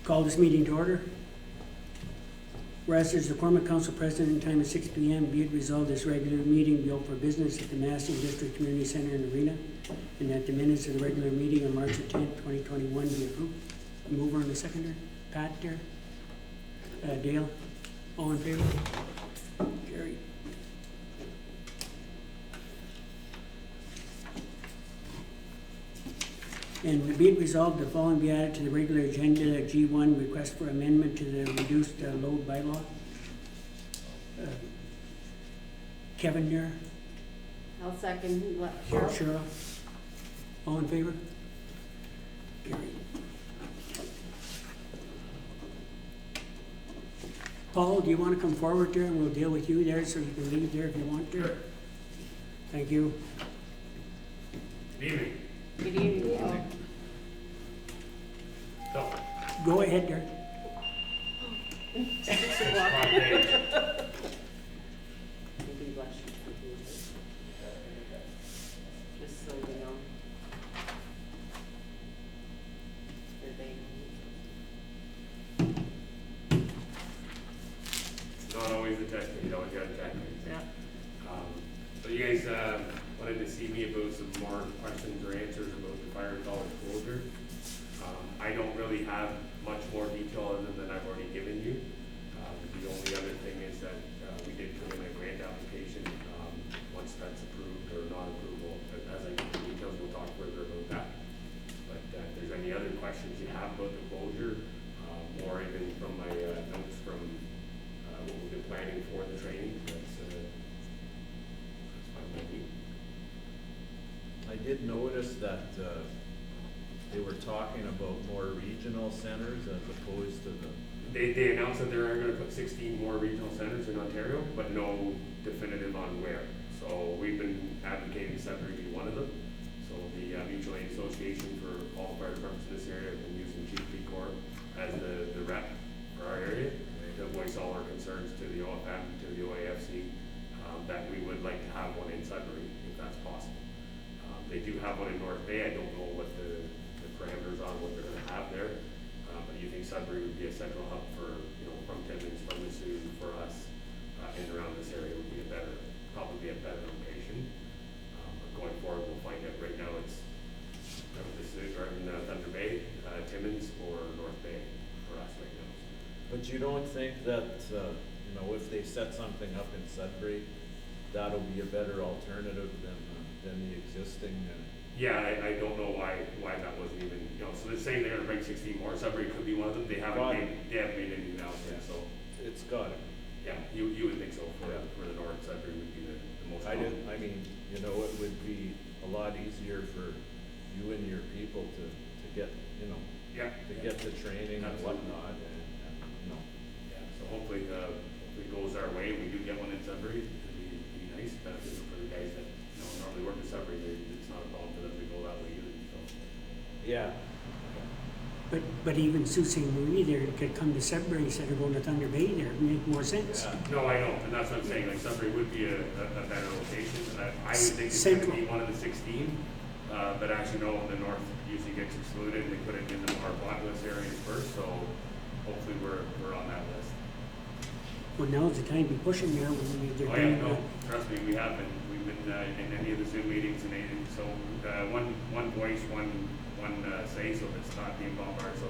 Call this meeting to order. Whereas there's a quorum of council present in time at 6 p.m., be it resolved this regular meeting be open for business at the Massey District Community Center and Arena, and that the minutes of the regular meeting on March 10th, 2021 be approved. A mover and a seconder. Pat there. Dale. All in favor? Carried. And be it resolved, the following be added to the regular agenda, G1, request for amendment to the reduced load bylaw. Kevin there, I'll second what Cheryl. Cheryl, all in favor? Carried. Paul, do you want to come forward there and we'll deal with you there so you can leave there if you want to? Sure. Thank you. Good evening. Good evening, Paul. So, Go ahead there. it's Friday. Maybe blush for you. Just so you know. That they It's not always the test, you always gotta check. Yeah. So you guys wanted to see me about some more questions or answers about the fire college closure. I don't really have much more detail other than I've already given you. The only other thing is that we did put in a grant application. Once that's approved or not approved, as I get the details, we'll talk further about that. But if there's any other questions you have about the closure, or even from my notes from what we've been planning for the training, that's fine with me. I did notice that they were talking about more regional centers as opposed to the, They announced that they're gonna put 16 more regional centers in Ontario, but no definitive on where. So we've been advocating Sudbury be one of them. So the Mutual Aid Association for all the fire departments in this area have been using Chief P Corps as the rep for our area to voice all our concerns to the OFM, to the OAFC, that we would like to have one in Sudbury if that's possible. They do have one in North Bay. I don't know what the parameters on what they're gonna have there. But you think Sudbury would be a central hub for, from Timmins, from Missouri, for us, and around this area would be probably be a better location. But going forward, we'll find out. Right now, it's, this is in Thunder Bay, Timmins, or North Bay for us right now. but you don't think that, if they set something up in Sudbury, that'll be a better alternative than the existing? Yeah, I don't know why that wasn't even, so they're saying they're gonna bring 16 more. Sudbury could be one of them. They haven't made any announcement, so. It's got it. Yeah, you would think so for the north. Sudbury would be the most. It would be a lot easier for you and your people to get, Yeah. to get the training and Absolutely. whatnot, and. Yeah, so hopefully, it goes our way, we do get one in Sudbury, it'd be nice, beneficial for the guys that, normally work in Sudbury, it's not a problem for them to go that way either, so. Yeah. But even Sault Ste. Marie there could come to Sudbury instead of going to Thunder Bay there, it'd make more sense. No, I know, and that's what I'm saying, like Sudbury would be a better location, I would think it's Central. gonna be one of the 16, but actually no, the north usually gets excluded, and they put it in the more populous areas first, so hopefully we're on that list. Well, now's the time to be pushing there when they're Oh yeah, doing no, trust me, we've been in any of the Zoom meetings and anything, so, one voice, one say, so it's not being bombarded, so,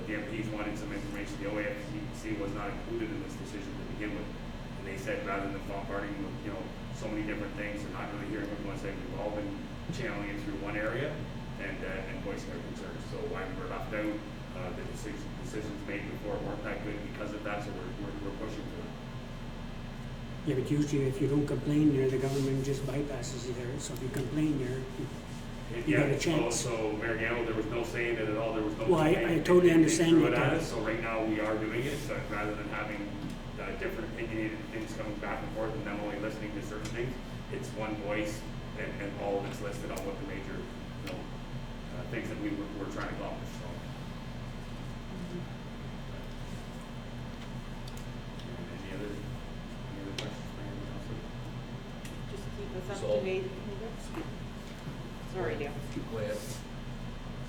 the MPs wanted some information, the OAFC was not included in this decision to begin with. And they said rather than bombarding with, so many different things, and not really hearing what we want to say, we've all been channeling it through one area and voicing our concerns. So why we were left out, the decisions made before weren't that good because of that, so we're pushing for it. Yeah, but usually if you don't complain there, the government just bypasses you there, so if you complain there, you got a chance. So Mariano, there was no saying it at all, there was no. Well, I totally understand threw it that. at us, so right now we are doing it, but rather than having different opinionated things coming back and forth and them only listening to certain things, it's one voice and all of it's listed on what the major, things that we're trying to accomplish, so. Any other questions for anyone else? Just keep us up to date. Sorry, Dale. Go ahead.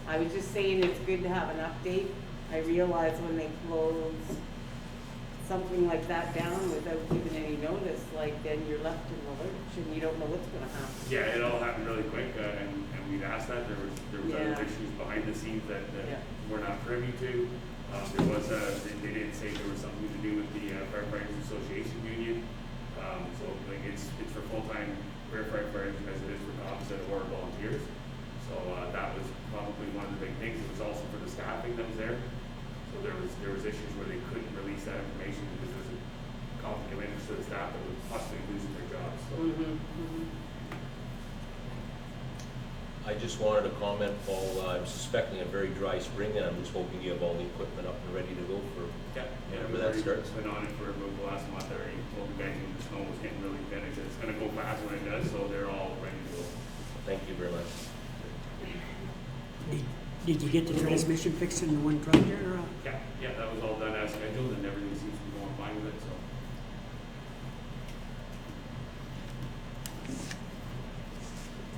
I was just saying it's good to have an update I realize when they close something like that down without giving any notice, like then you're left in the lurch and you don't know what's gonna happen. Yeah, it all happened really quick, and we'd asked that, there was Yeah. other issues behind the scenes that Yeah. we're not privy to. There was, they did say there was something to do with the Firefighters Association Union. So like it's for full-time firefighters as it is for cops or volunteers. So that was probably one of the big things. It was also for the staffing that was there. So there was issues where they couldn't release that information because there was a conflict of interest to the staff that was possibly losing their jobs. So. I just wanted to comment, Paul, I'm suspecting a very dry spring, and I'm just hoping you have all the equipment up and ready to go for whenever that starts. Been on it for the last month already. Told the guys when the snow was getting really thin, I said it's gonna go fast when it does, so they're all ready to go. Thank you very much. Did you get the transmission fixed in the one truck there? Yeah, that was all done as scheduled, and everything seems to be going fine with it, so.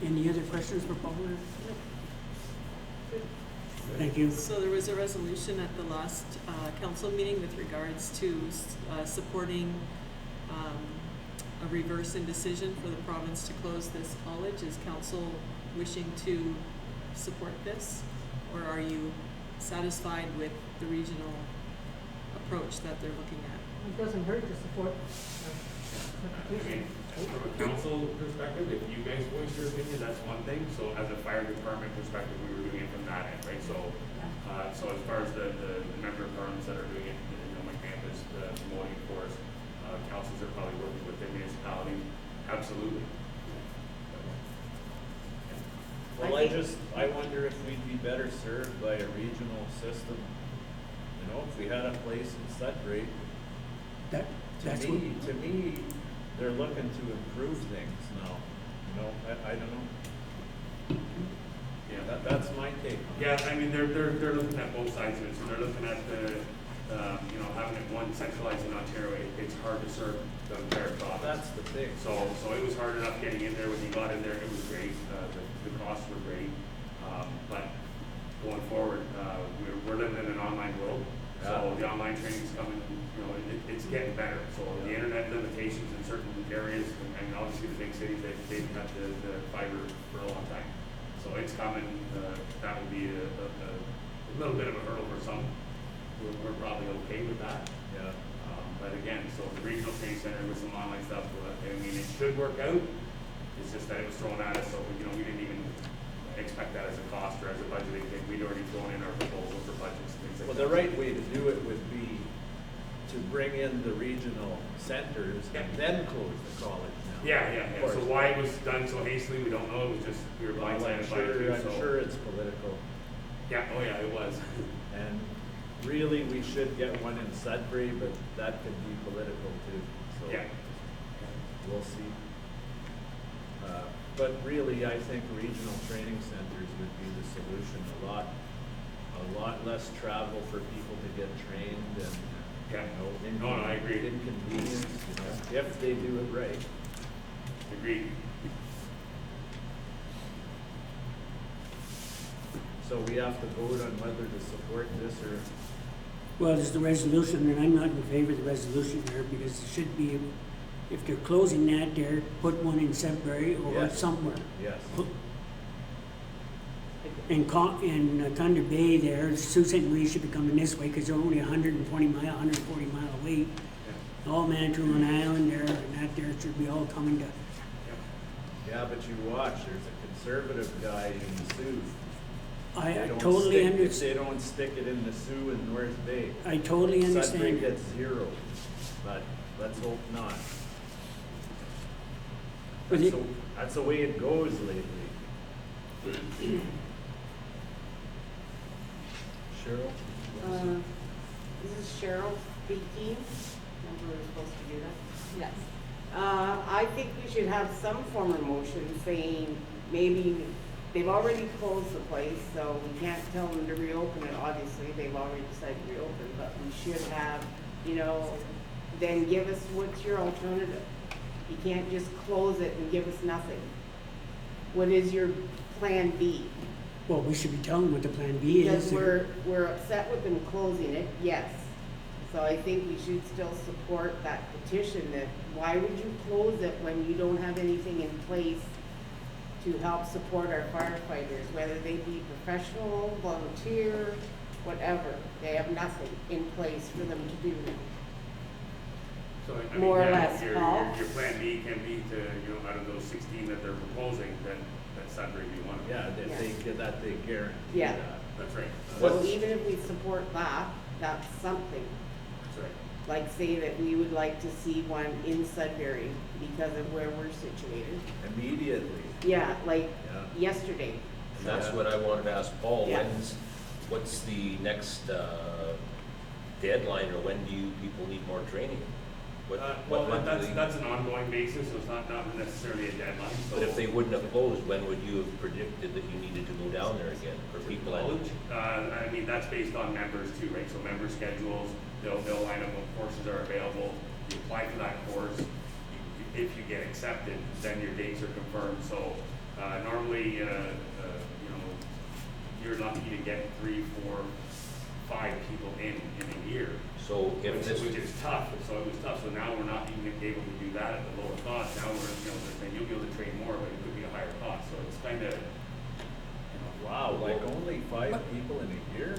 Any other questions for Paul? Thank you. So there was a resolution at the last council meeting with regards to supporting a reverse indecision for the province to close this college. Is council wishing to support this? Or are you satisfied with the regional approach that they're looking at? It doesn't hurt to support I mean, from a council perspective, if you guys voice your opinion, that's one thing. So as a fire department perspective, we were doing it from that end, right? So, so as far as the member of parliaments that are doing it, you know, my campus, the promoting force, councils are probably working with their municipality, absolutely. Well, I wonder if we'd be better served by a regional system. You know, if we had a place in Sudbury, to me, they're looking to improve things now. You know, I don't know. Yeah, That's my take on it. yeah. I mean, they're looking at both sides of it. So they're looking at the, you know, having it one centralized in Ontario. It's hard to serve the entire province. That's the thing. So it was hard enough getting in there. When you got in there, it was great. The costs were great. But going forward, we're living in an online world. So the online training's coming, you know, it's getting better. So the internet limitations in certain areas, and obviously the big cities, they've had the fiber for a long time. So it's coming. That would be a little bit of a hurdle for some. We're probably okay with that. Yeah. But again, so the regional training center with some online stuff, I mean, it should work out. It's just that it was thrown at us, so you know, we didn't even expect that as a cost or as a budgeting thing. We'd already thrown in our proposal for budgets and things like Well, that. the right way to do it would be to bring in the regional centers and then close the college now. Yeah. Of course. So why it was done so hastily, we don't know. It was just, we were Well, blindsided by it too, I'm so. sure it's political. Yeah, oh yeah, it was. And really, we should get one in Sudbury, but that could be political too, so. Yeah. We'll see. But really, I think regional training centers would be the solution. A lot less travel for people to get trained and, Yeah. you know, No, I agree. inconvenience, you know, if they do it right. Agreed. So we have to vote on whether to support this or, Well, there's the resolution, and I'm not in favor of the resolution there because it should be, if they're closing that there, put one in Sudbury or Yes. somewhere. yes. In Thunder Bay there, Sault Ste. Marie should be coming this way because they're only 140 mile away. All Manitoulin Island there, and that there should be all coming to, Yeah, but you watch, there's a conservative guy in Sioux. I They don't totally stick- If understand. they don't stick it in the Sioux and North Bay. I totally Sudbury understand. gets 0, but let's hope not. But it- That's the way it goes lately. Cheryl? This is Cheryl speaking. Remember we were supposed to do that? Yes. I think we should have some form of motion saying maybe they've already closed the place, so we can't tell them to reopen it. Obviously, they've already decided to reopen, but we should have, you know, then give us what's your alternative. You can't just close it and give us nothing. What is your plan B? Well, we should be telling them what the plan B Because is. we're upset with them closing it, yes. So I think we should still support that petition, that why would you close it when you don't have anything in place to help support our firefighters, whether they be professional, volunteer, whatever. They have nothing in place for them to do. So, I mean, More or yeah, less, Paul. your plan B can be to, you know, out of those 16 that they're proposing, then that Sudbury be one of them. Yeah, if they get that, they guarantee Yeah. that. That's right. So even if we support that, that's something. That's right. Like say that we would like to see one in Sudbury because of where we're situated. Immediately. Yeah, like Yeah. yesterday. And that's what I wanted to ask Paul, Yeah. what's the next, deadline, or when do you people need more training? What Well, monthly- that's an ongoing basis, so it's not necessarily a deadline, so. But if they wouldn't have closed, when would you have predicted that you needed to go down there again for people? College, I mean, that's based on members too, right? So member schedules, they'll line up what courses are available. You apply for that course. If you get accepted, then your dates are confirmed. So, normally, you know, you're lucky to get 3, 4, 5 people in a year. So if this, Which is tough, so it was tough, so now we're not even able to do that at the lower cost, now we're, you know, they're saying you'll be able to train more, but it could be a higher cost, so it's kind of, Wow, like only 5 people in a year?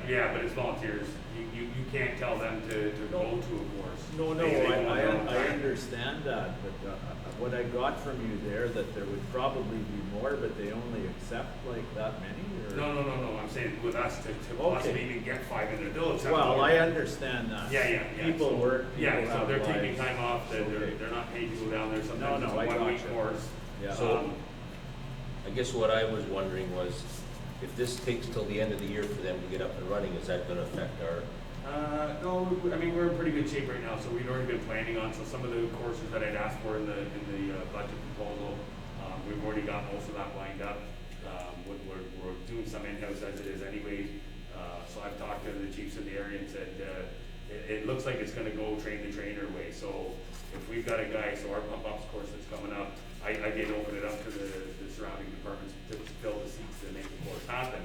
yeah, but it's volunteers, you can't tell them to go to a course. No, They go on their own I time. understand that, but what I got from you there, that there would probably be more, but they only accept like that many, or? No, I'm saying with us to possibly even get 5 in there, they'll accept Well, more. I understand that. Yeah. People so- work, Yeah, people so have they're taking lives. time off, Okay. they're not paid to go down there, sometimes No, it's I a 1 week gotcha. course. Yeah. So- I guess what I was wondering was, if this takes till the end of the year for them to get up and running, is that gonna affect our? No, I mean, we're in pretty good shape right now, so we'd already been planning on, so some of the courses that I'd asked for in the budget proposal, we've already got most of that lined up. We're doing some in-house as it is anyways, so I've talked to the chiefs in the area and said, it looks like it's gonna go train the trainer way, so if we've got a guy, so our pump ops course that's coming up, I did open it up to the surrounding departments to fill the seats to make the course happen.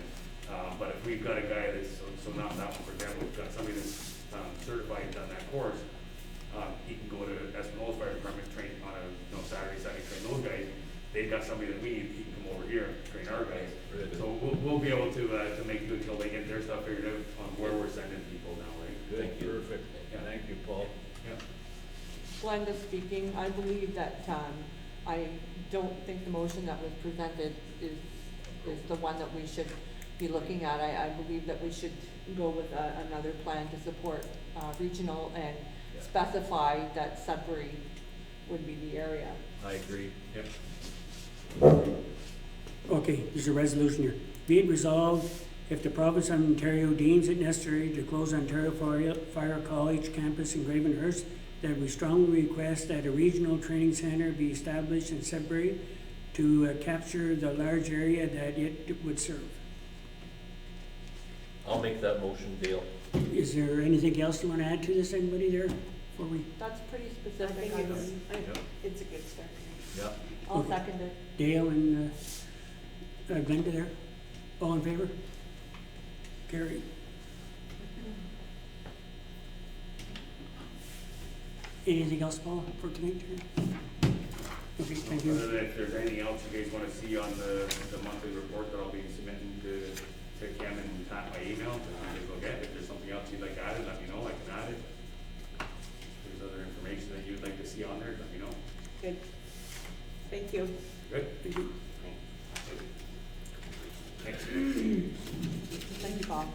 But if we've got a guy that's, so not that one, for example, we've got somebody that's certified and done that course, he can go to Espanola Fire Department, train on a, Saturday, Sunday, train those guys. They've got somebody that we need, he can come over here, train our guys. Really? So we'll be able to make it until they get their stuff figured out on where we're sending people now, right? Good, Thank you. perfect. Yeah. Thank you, Paul. Yeah. Glenda speaking, I believe that, I don't think the motion that was presented is the one that we should be looking at. I believe that we should go with another plan to support, regional and Yeah. specify that Sudbury would be the area. I agree. Yep. Okay, there's a resolution here. Be it resolved, if the province of Ontario deems it necessary to close Ontario Fire College campus in Gravenhurst, that we strongly request that a regional training center be established in Sudbury to capture the large area that it would serve. I'll make that motion, Dale. Is there anything else you want to add to this, anybody there? Before we, That's pretty I specific. think Yep. it's a good start. Yeah. I'll Okay. second it. Dale and Glenda there? All in favor? Carried. Anything else, Paul, for tonight? Okay, thank you. Other than if there's anything else you guys wanna see on the monthly report that I'll be submitting to Cam and Pat by email, then you guys will get. If there's something else you'd like added, let me know, I can add it. If there's other information that you'd like to see on there, let me know. Good. Thank you. Good? Thank you. Thanks. Thank you, Bob.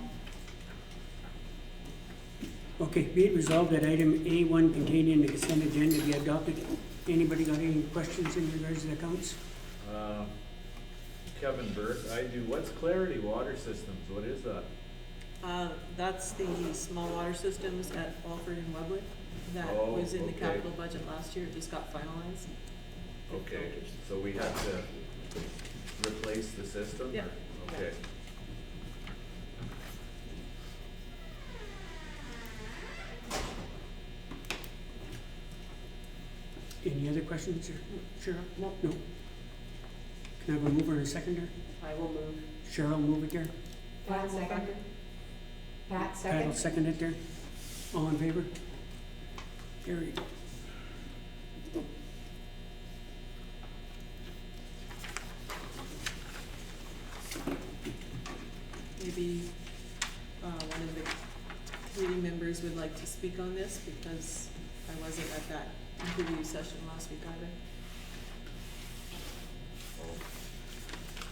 Okay, be it resolved that item A1 contained in the consent agenda be adopted. Anybody got any questions in regards to the accounts? Kevin Burke, I do. What's Clarity Water Systems? What is that? That's the small water systems at Alford and Webwood that Oh, was in the okay. capital budget last year, it just got finalized. Okay, so we had to replace the system? or- Yeah. Okay. Any other questions, Cheryl? No. No? Can I have a mover and a seconder? I will move. Cheryl, move it there. Pat second. Pat, Pat will second it there. All in favor? Carried. Maybe one of the committee members would like to speak on this because I wasn't at that interview session last week either.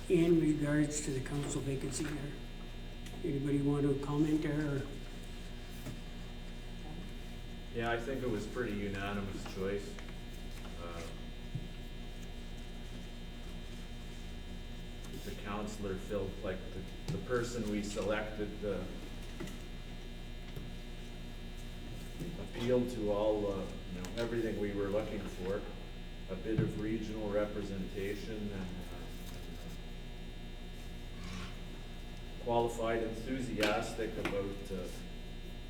In regards to the council vacancy there, anybody want to comment there, or? Yeah, I think it was pretty unanimous choice. The counselor felt like the person we selected appealed to all, everything we were looking for. A bit of regional representation and qualified, enthusiastic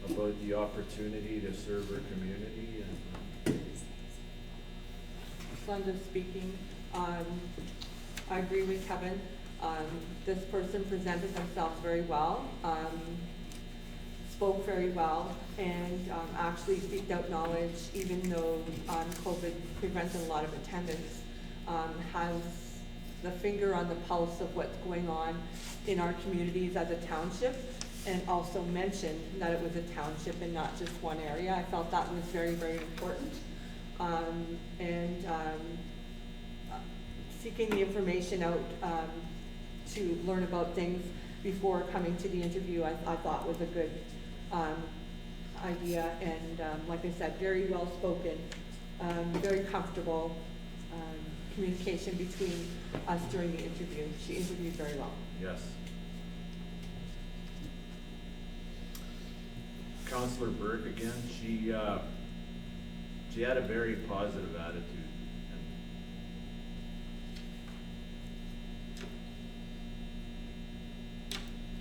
about the opportunity to serve our community. And Glenda speaking. I agree with Kevin. This person presented themselves very well, spoke very well, and actually speaked out knowledge, even though COVID prevented a lot of attendance, has the finger on the pulse of what's going on in our communities as a township, and also mentioned that it was a township and not just one area. I felt that was very, very important. Seeking the information out to learn about things before coming to the interview, I thought was a good idea, and like I said, very well spoken, very comfortable communication between us during the interview. She interviewed very well. yes. Counselor Burke again, she had a very positive attitude.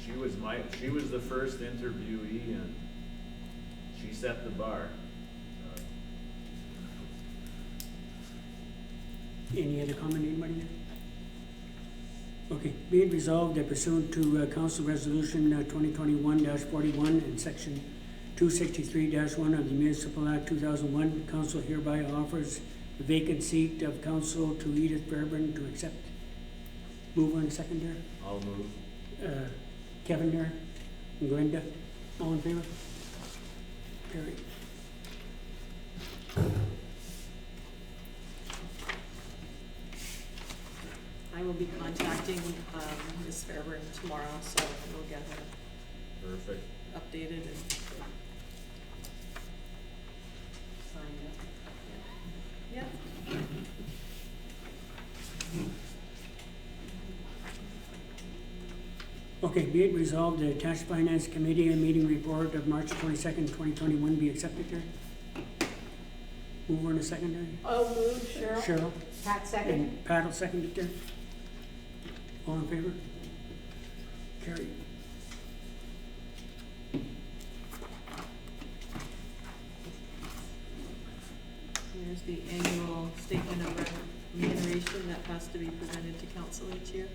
She was the first interviewee, and she set the bar. Any other comment, anybody? Okay, be it resolved that pursuant to Council Resolution 2021-41 and Section 263-1 of the Municipal Act 2001, Council hereby offers the vacant seat of Council to Edith Fairburn to accept. Mover and seconder. I'll move. Kevin there, and Glenda, all in favor? Carried. I will be contacting Ms. Fairburn tomorrow, so we'll get her Perfect. updated and signed up. Yeah. Okay, be it resolved, the attached Finance Committee meeting report of March 22nd, 2021 be accepted there. Mover and a seconder. I'll move, Cheryl. Cheryl. Pat second. And Pat will second it there. All in favor? Carried. There's the annual statement of remuneration that has to be presented to council each year.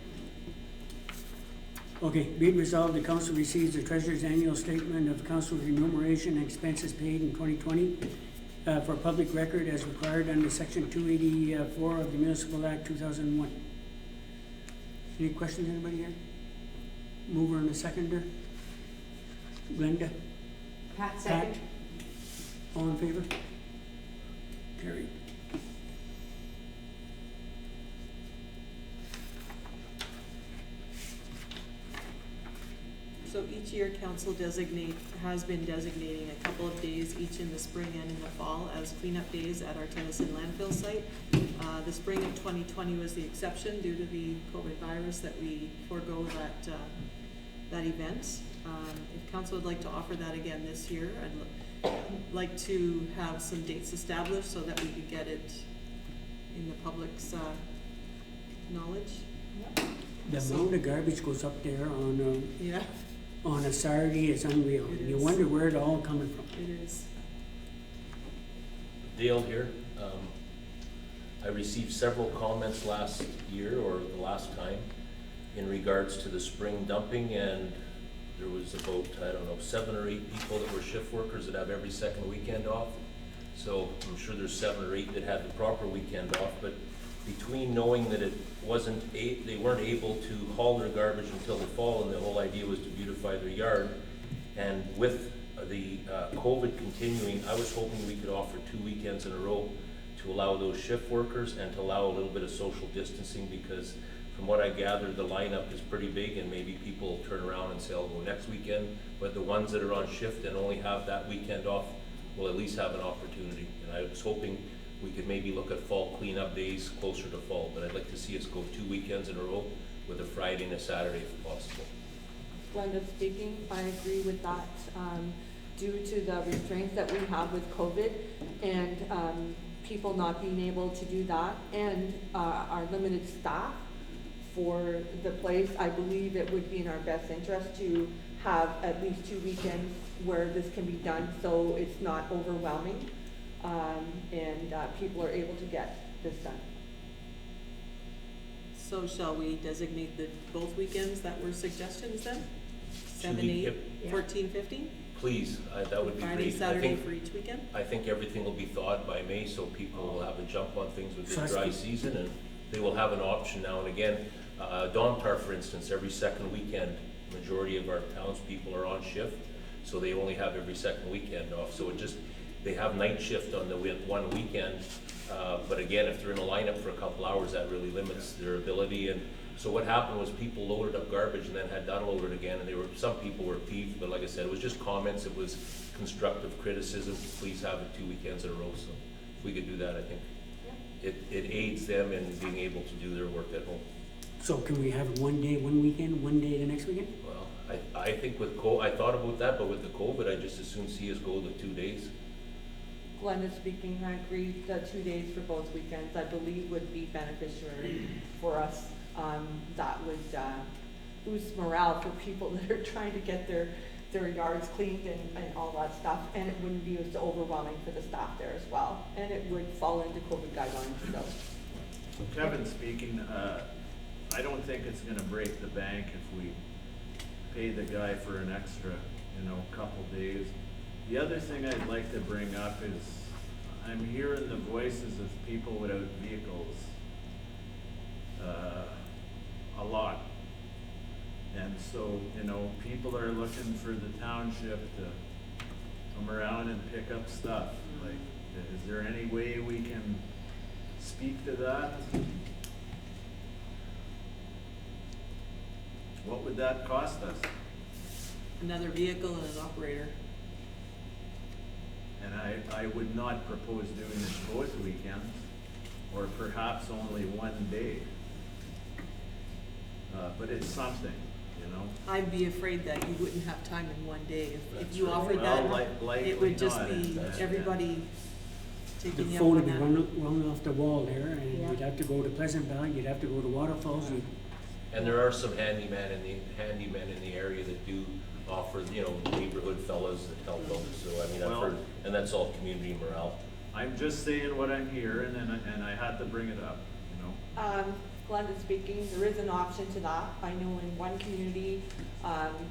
Okay, be it resolved, the council receives the treasurer's annual statement of council remuneration and expenses paid in 2020 for public record as required under Section 284 of the Municipal Act 2001. Any questions, anybody here? Mover and a seconder. Glenda? Pat second. All in favor? Carried. So each year, council has been designating a couple of days, each in the spring and in the fall, as cleanup days at our Tennyson landfill site. The spring of 2020 was the exception due to the COVID virus that we forego that event. If council would like to offer that again this year, I'd like to have some dates established so that we could get it in the public's knowledge. The amount of garbage goes up there Yeah, on a Saturday is unreal. It You is. wonder where it all coming from. it is. Dale here. I received several comments last year or the last time in regards to the spring dumping, and there was about, I don't know, 7 or 8 people that were shift workers that have every second weekend off. So I'm sure there's 7 or 8 that had the proper weekend off, but between knowing that it wasn't, they weren't able to haul their garbage until the fall, and the whole idea was to beautify their yard, and with the COVID continuing, I was hoping we could offer 2 weekends in a row to allow those shift workers and to allow a little bit of social distancing, because from what I gather, the lineup is pretty big, and maybe people will turn around and say, I'll go next weekend, but the ones that are on shift and only have that weekend off will at least have an opportunity. And I was hoping we could maybe look at fall cleanup days closer to fall, but I'd like to see us go 2 weekends in a row with a Friday and a Saturday if possible. Glenda speaking, I agree with that. Due to the restraints that we have with COVID and people not being able to do that, and our limited staff for the place, I believe it would be in our best interest to have at least 2 weekends where this can be done, so it's not overwhelming, and people are able to get this done. So shall we designate both weekends that were suggestions then? 7, 8, Yep. 14, 15? Please, that would be great. Friday, I Saturday think- for each weekend? I think everything will be thawed by May, so people will have a jump on things with So the that's dry good. season, and they will have an option now and again. Domtar, for instance, every second weekend, majority of our townspeople are on shift, so they only have every second weekend off. So they have night shift on the one weekend, but again, if they're in a lineup for a couple hours, that really limits their ability. And so what happened was people loaded up garbage and then had to unload it again, and some people were peeved, but like I said, it was just comments, it was constructive criticism. Please have it 2 weekends in a row, so if we could do that, I think it aids them in being able to do their work at home. So can we have 1 day, 1 weekend, 1 day the next weekend? Well, I think I thought about that, but with the COVID, I just as soon see us go the 2 days. Glenda speaking, I agree that 2 days for both weekends, I believe would be beneficiary for us. That would boost morale for people that are trying to get their yards cleaned and all that stuff, and it wouldn't be so overwhelming for the staff there as well, and it would fall into COVID guidelines, so. Kevin speaking, I don't think it's gonna break the bank if we pay the guy for an extra, couple days. The other thing I'd like to bring up is, I'm hearing the voices of people without vehicles, a lot. And so, people are looking for the township to come around and pick up stuff. Like, is there any way we can speak to that? What would that cost us? Another vehicle and an operator. And I would not propose doing it both weekends, or perhaps only 1 day. But it's something, I'd be afraid that you wouldn't have time in 1 day. If That's you right. offered Well, that, likely it would just not, be that's- everybody The taking you up phone on would be that. run off the wall there, and Yeah. you'd have to go to Pleasant Valley, you'd have to go to Waterfalls, And there are some handymen in the area that do offer, neighborhood fellas that help out. So I mean, I've Well- heard, and that's all community morale. I'm just saying what I'm hearing, and I had to bring it up, Glenda speaking, there is an option to that. I know in one community,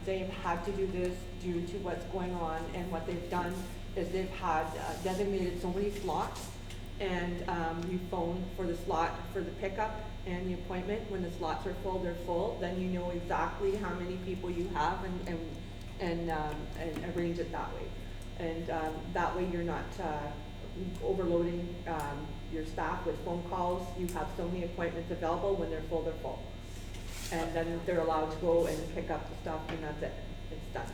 they've had to do this due to what's going on, and what they've done is they've had designated so many slots, and you phone for the slot for the pickup and the appointment. When the slots are full, they're full, then you know exactly how many people you have and arrange it that way. And that way you're not overloading your staff with phone calls. You have so many appointments available. When they're full, they're full. And then they're allowed to go and pick up the stuff, and that's it. It's done.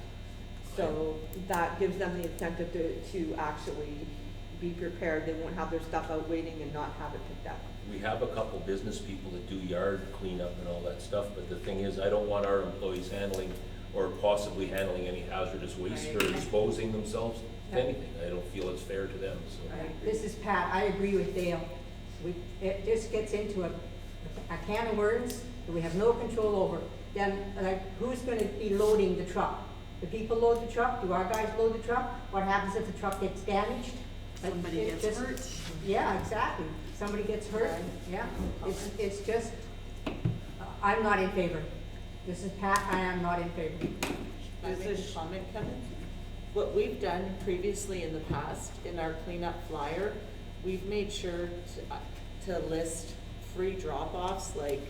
So that gives them the incentive to actually be prepared. They won't have their stuff out waiting and not have it picked up. We have a couple business people that do yard cleanup and all that stuff, but the thing is, I don't want our employees handling or possibly handling any hazardous waste or Right. exposing themselves to anything. I don't feel it's fair to them, so. Right. This is Pat, I agree with Dale. It just gets into a can of worms that we have no control over. Then, who's gonna be loading the truck? The people load the truck? Do our guys load the truck? What happens if the truck gets damaged? Somebody It gets just- hurt. Yeah, exactly. somebody gets hurt, yeah, it's just, I'm not in favor. This is Pat, I am not in favor. Can I make a comment, Kevin? What we've done previously in the past, in our cleanup flyer, we've made sure to list free drop-offs, like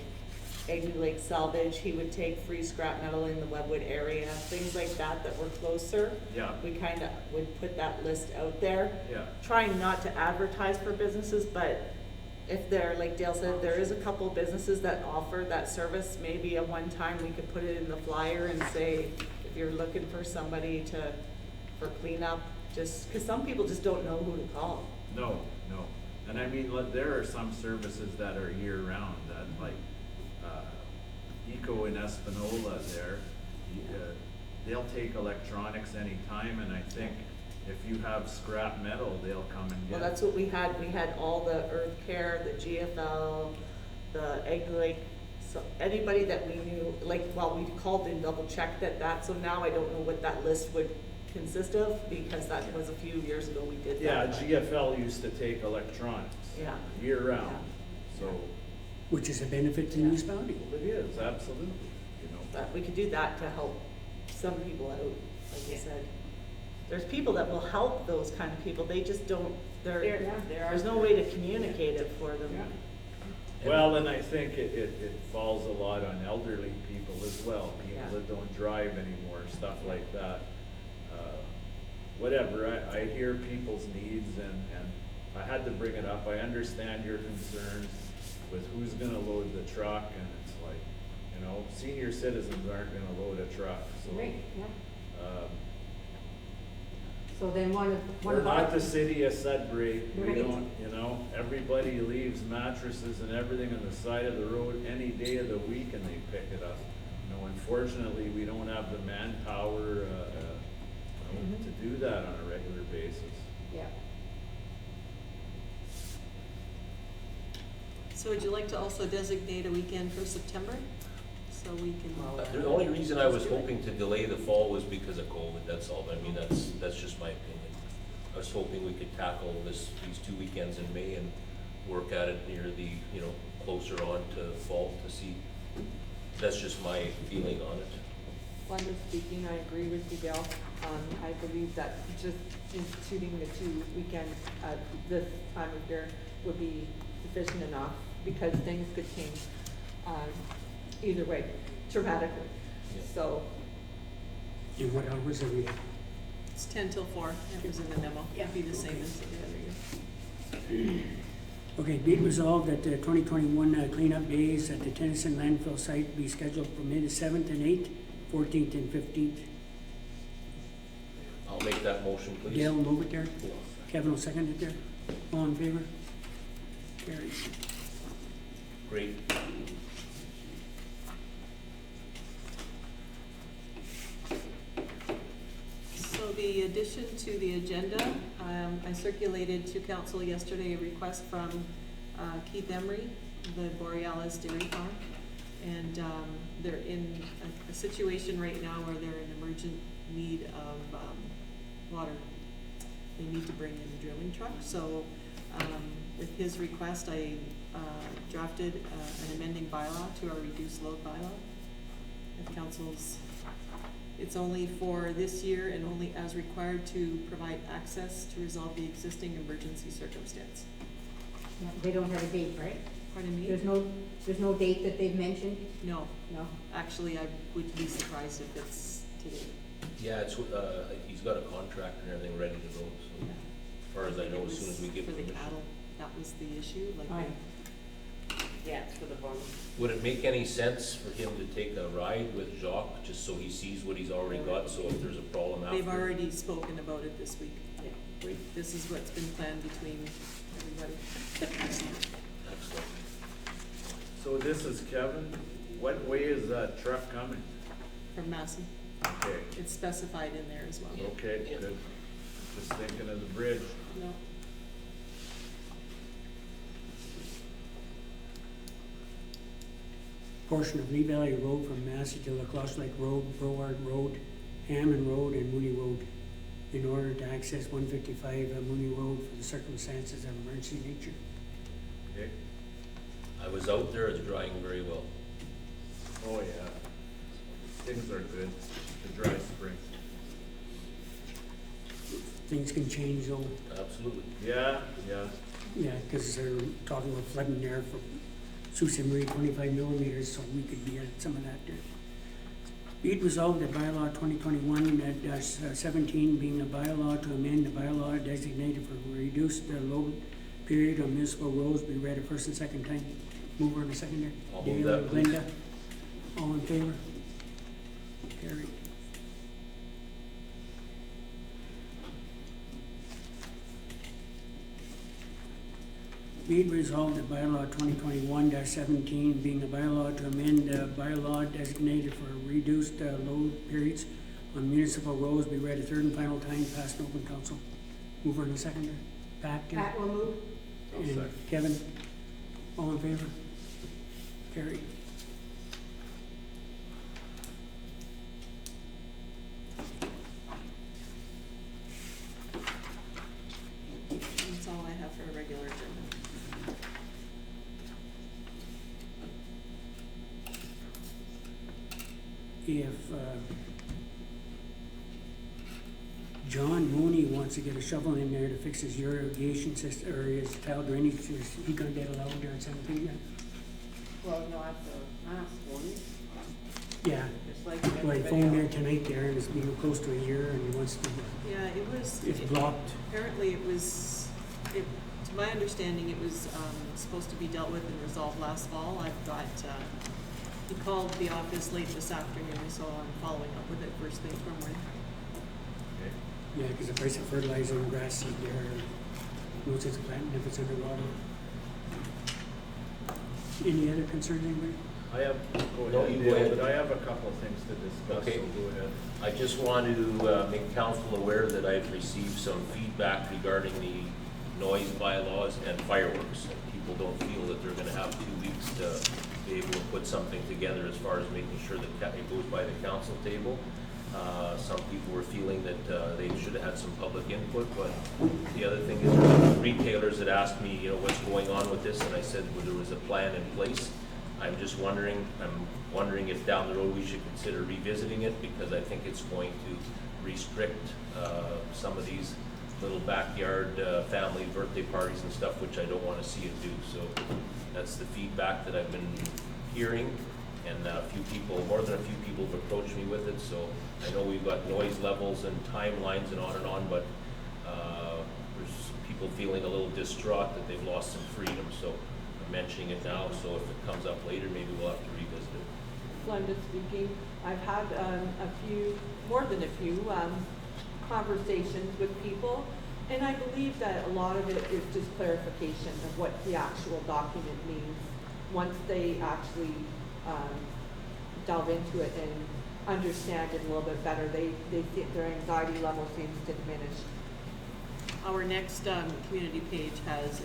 Egg Lake Salvage, he would take free scrap metal in the Webwood area, things like that that were closer. Yeah. We kind of would put that list out there. Yeah. Trying not to advertise for businesses, but if there, like Dale said, there is a couple of businesses that offer that service, maybe at one time we could put it in the flyer and say, if you're looking for somebody for cleanup, just, because some people just don't know who to call. No. And I mean, there are some services that are year-round, that like, Eco in Espanola there, they'll take electronics anytime, and I think if you have scrap metal, they'll come and get Well, it. that's what we had all the Earth Care, the GFL, the Egg Lake, so anybody that we knew, like, well, we called and double checked that, so now I don't know what that list would consist of, because that was a few years ago we did Yeah, that. GFL used to take electronics. Yeah. Year-round, so. Which is a benefit to the municipality. It is, absolutely, you know. But we could do that to help some people out, like you said. There's people that will help those kind of people, they just don't, there's no way to communicate it for them. Well, and I think it falls a lot on elderly people as well, people Yeah. that don't drive anymore, stuff like that. Whatever, I hear people's needs, and I had to bring it up. I understand your concerns with who's gonna load the truck, and it's like, you know, senior citizens aren't gonna load a truck, so. Right, yeah. um, So then one We're of not our, the city of Sudbury, we Right. don't, you know, everybody leaves mattresses and everything on the side of the road any day of the week and they pick it up. You know, unfortunately, we don't have the manpower, to do that on a regular basis. yeah. So would you like to also designate a weekend for September? So we can. The only reason I was hoping to delay the fall was because of COVID, that's all. I mean, that's just my opinion. I was hoping we could tackle these 2 weekends in May and work at it near the, closer on to fall to see. That's just my feeling on it. Glenda speaking, I agree with you, Dale. I believe that just instituting the 2 weekends at this time of year would be sufficient enough, because things could change, either way, dramatically. Yeah. So, And what hours are we at? It's 10 till 4, it was in the memo, it'd be the same as the other year. Okay, be it resolved that the 2021 cleanup days at the Tennyson landfill site be scheduled for May the 7th and 8th, 14th and 15th. I'll make that motion, please. Dale will move it there. Yeah. Kevin will second it there. All in favor? Carries. Great. So the addition to the agenda, I circulated to council yesterday a request from Keith Emery, the Borealis Dairy Farm. And they're in a situation right now where they're in emergent need of water. They need to bring in a drilling truck. So with his request, I drafted an amending bylaw to our reduced load bylaw. If council's, it's only for this year and only as required to provide access to resolve the existing emergency circumstance. Yeah, they don't have a date, right? Pardon me? There's no date that they've mentioned? No, No. actually, I would be surprised if it's today. Yeah, it's, he's got a contract and everything ready to go, so as far as I know, as soon as we get For the permission. cattle, that was the issue, like. Aye. Yeah, it's for the bone. Would it make any sense for him to take a ride with Jacques, just so he sees what he's already got, so if there's a problem after? They've already spoken about it this week. Yeah. Great. This is what's been planned between everybody. Excellent. So this is Kevin, what way is that truck coming? From Massey. Okay, It's specified in there as well. okay, Yeah. good. Just thinking of the bridge. No. Portion of Lee Valley Road from Massey to Lacrosse Lake Road, Broward Road, Hammond Road, and Mooney Road, in order to access 155 Mooney Road for the circumstances of emergency nature. Okay? I was out there, it's drying very well. Oh, yeah. Things are good. The dry spring. Things can change though. Absolutely. Yeah, yeah. Yeah, because they're talking about flooding there for Sault Ste. Marie, 25 millimeters, so we could be at some of that there. Be it resolved that bylaw 2021-17 being a bylaw to amend the bylaw designated for reduced load period on municipal roads be read a first and second time. Mover and a seconder. I'll move Dale, that, please. Linda, all in favor? Carried. Be it resolved that bylaw 2021-17 being a bylaw to amend the bylaw designated for reduced load periods on municipal roads be read a third and final time, passed in open council. Mover and a seconder. Pat, Kim? Pat will move. I'll And second. Kevin, all in favor? Carried. That's all I have for a regular agenda. If John Mooney wants to get a shovel in there to fix his irrigation system, or his tile drainage, is he gonna get allowed there at 17? Well, no, I have to ask one, Yeah, just like well, he everybody phoned there else. tonight there, and it's been close to a year, and he wants to, Yeah, it was. it's blocked. Apparently it was, to my understanding, it was, supposed to be dealt with and resolved last fall. I've got, he called the office late this afternoon, so I'm following up with it first thing tomorrow morning. Okay. Yeah, because the price of fertilizer and grass seed there, no sense of planting if it's underwater. Any other concerns, anybody? I have, go No, ahead, you go ahead. Dale, I have a couple of things to discuss, Okay. so go ahead. I just want to make council aware that I've received some feedback regarding the noise bylaws and fireworks. And people don't feel that they're gonna have 2 weeks to be able to put something together as far as making sure that it goes by the council table. Some people were feeling that they should have had some public input, but the other thing is there's retailers that asked me, what's going on with this, and I said, well, there was a plan in place. I'm wondering if down the road we should consider revisiting it, because I think it's going to restrict some of these little backyard family birthday parties and stuff, which I don't want to see it do. So that's the feedback that I've been hearing, and more than a few people have approached me with it. So I know we've got noise levels and timelines and on, but there's people feeling a little distraught that they've lost some freedom. So I'm mentioning it now, so if it comes up later, maybe we'll have to revisit it. Glenda speaking. I've had more than a few conversations with people, and I believe that a lot of it is just clarification of what the actual document means. Once they actually delve into it and understand it a little bit better, their anxiety level seems to diminish. Our next community page has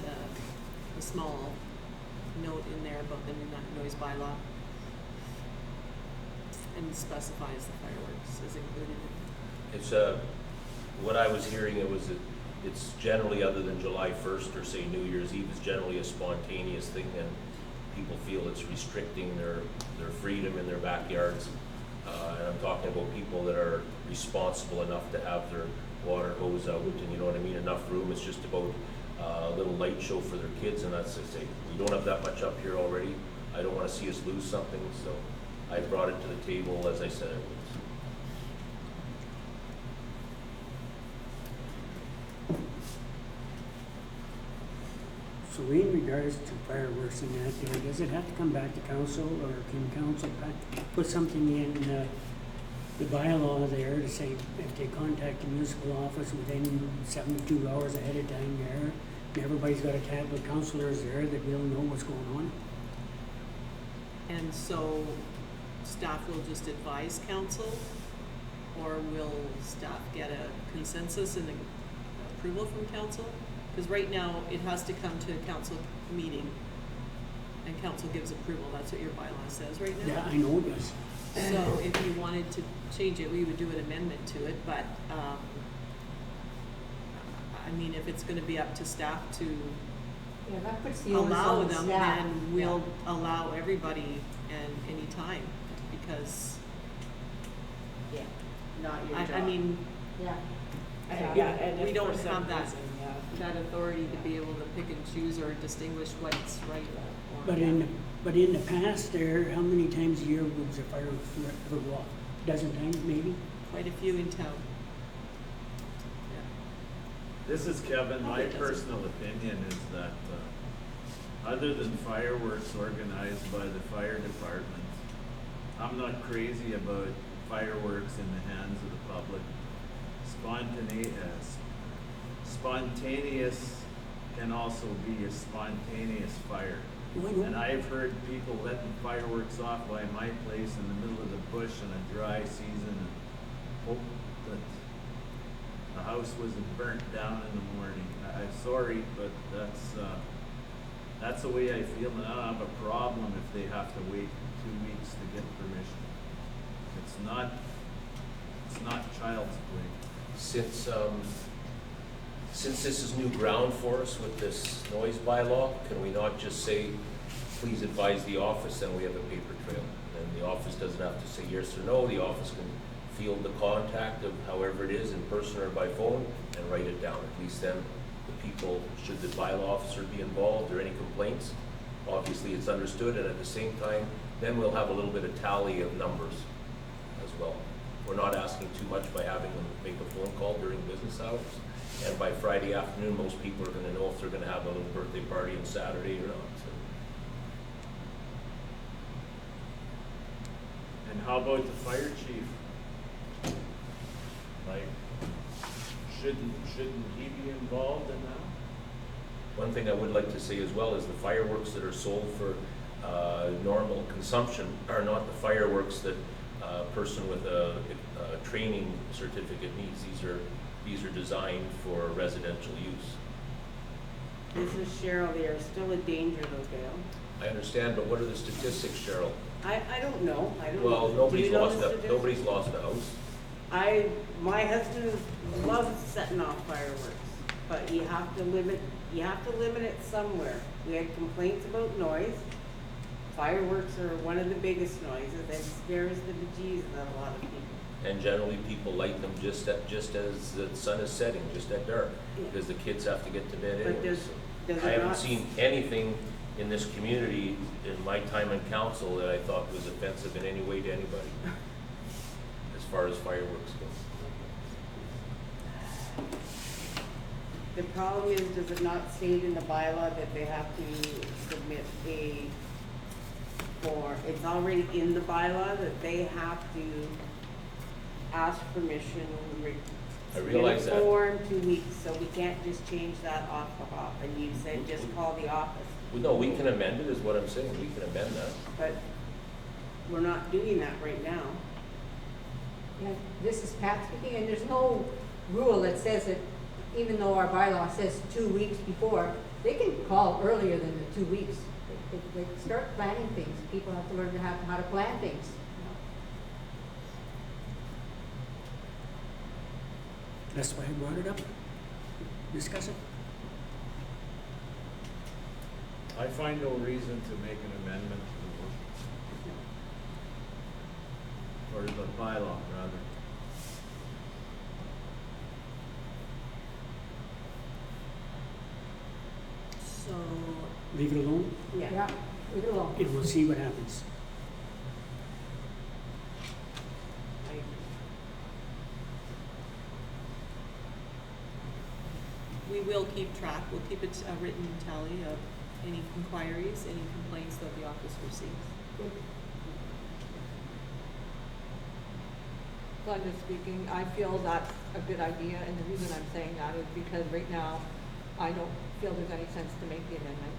a small note in there about the noise bylaw and specifies the fireworks is included. It's what I was hearing, it's generally, other than July 1st or say New Year's Eve, it's generally a spontaneous thing, and people feel it's restricting their freedom in their backyards. And I'm talking about people that are responsible enough to have their water hose out, and you know what I mean, enough room. It's just about a little light show for their kids, and that's, I say, we don't have that much up here already. I don't want to see us lose something, so I brought it to the table as I said I would. So in regards to fireworks and that, does it have to come back to council, or can council put something in the bylaw there to say if they contact the municipal office within 72 hours ahead of time there, and everybody's got a tab of councilors there that will know what's going on? And so staff will just advise council, or will staff get a consensus and approval from council? Because right now, it has to come to a council meeting, and council gives approval. That's what your bylaw says right now. Yeah, I know it does. So if you wanted to change it, we would do an amendment to it, but, I mean, if it's gonna be up to staff to Yeah, that puts the onus allow on the them, staff. then we'll allow everybody and anytime, because, Yeah, not your job. I mean, Yeah. yeah, and we don't have that authority to be able to pick and choose or distinguish what's right or. But in the past there, how many times a year would the fireworks ever go off? Dozen times maybe? Quite a few in town. This is Kevin. My Probably doesn't. personal opinion is that, other than fireworks organized by the fire department, I'm not crazy about fireworks in the hands of the public. Spontaneous can also be a spontaneous fire. And I've heard people letting fireworks off by my place in the middle of the bush in a dry season and hope that the house wasn't burnt down in the morning. I'm sorry, but that's the way I feel, and I don't have a problem if they have to wait 2 weeks to get permission. It's not child's play. Since this is new ground for us with this noise bylaw, can we not just say, please advise the office, and we have a paper trail? And the office doesn't have to say yes or no, the office can field the contact of however it is, in person or by phone, and write it down. At least then, the people, should the bylaw officer be involved or any complaints, obviously it's understood, and at the same time, then we'll have a little bit of tally of numbers as well. We're not asking too much by having them make a phone call during business hours. And by Friday afternoon, most people are gonna know if they're gonna have a little birthday party on Saturday or not. So, And how about the fire chief? Like, shouldn't he be involved in that? one thing I would like to say as well is the fireworks that are sold for normal consumption are not the fireworks that a person with a training certificate needs. These are designed for residential use. This is Cheryl, they are still a danger though, Gail. I understand, but what are the statistics, Cheryl? I don't know, I don't know. Well, Do nobody's you know lost the a, statistics? nobody's lost a house. My husband loves setting off fireworks, but you have to limit it somewhere. We had complaints about noise. Fireworks are one of the biggest noises, that scares the bejesus out of a lot of people. And generally, people light them just as the sun is setting, just at dark, Yeah. because the kids have to get to bed But anyways. does I it haven't not? seen anything in this community in my time in council that I thought was offensive in any way to anybody, as far as fireworks go. The problem is, does it not state in the bylaw that they have to submit it's already in the bylaw that they have to ask permission, I realize submit a that. form, 2 weeks, so we can't just change that off the hop, and you said just call the office. Well, no, we can amend it, is what I'm saying, we can amend that. But we're not doing that right now. Yeah, this is Pat speaking, and there's no rule that says that even though our bylaw says 2 weeks before, they can call earlier than the 2 weeks. They start planning things. People have to learn how to plan things. That's why I brought it up. Discuss it. I find no reason to make an amendment to the motion. Or the bylaw, rather. So, Leave it alone, Yeah, leave it alone. and we'll see what happens. we will keep track, we'll keep a written tally of any inquiries, any complaints that the office receives. Glenda speaking, I feel that's a good idea, and the reason I'm saying that is because right now, I don't feel there's any sense to make the amendment.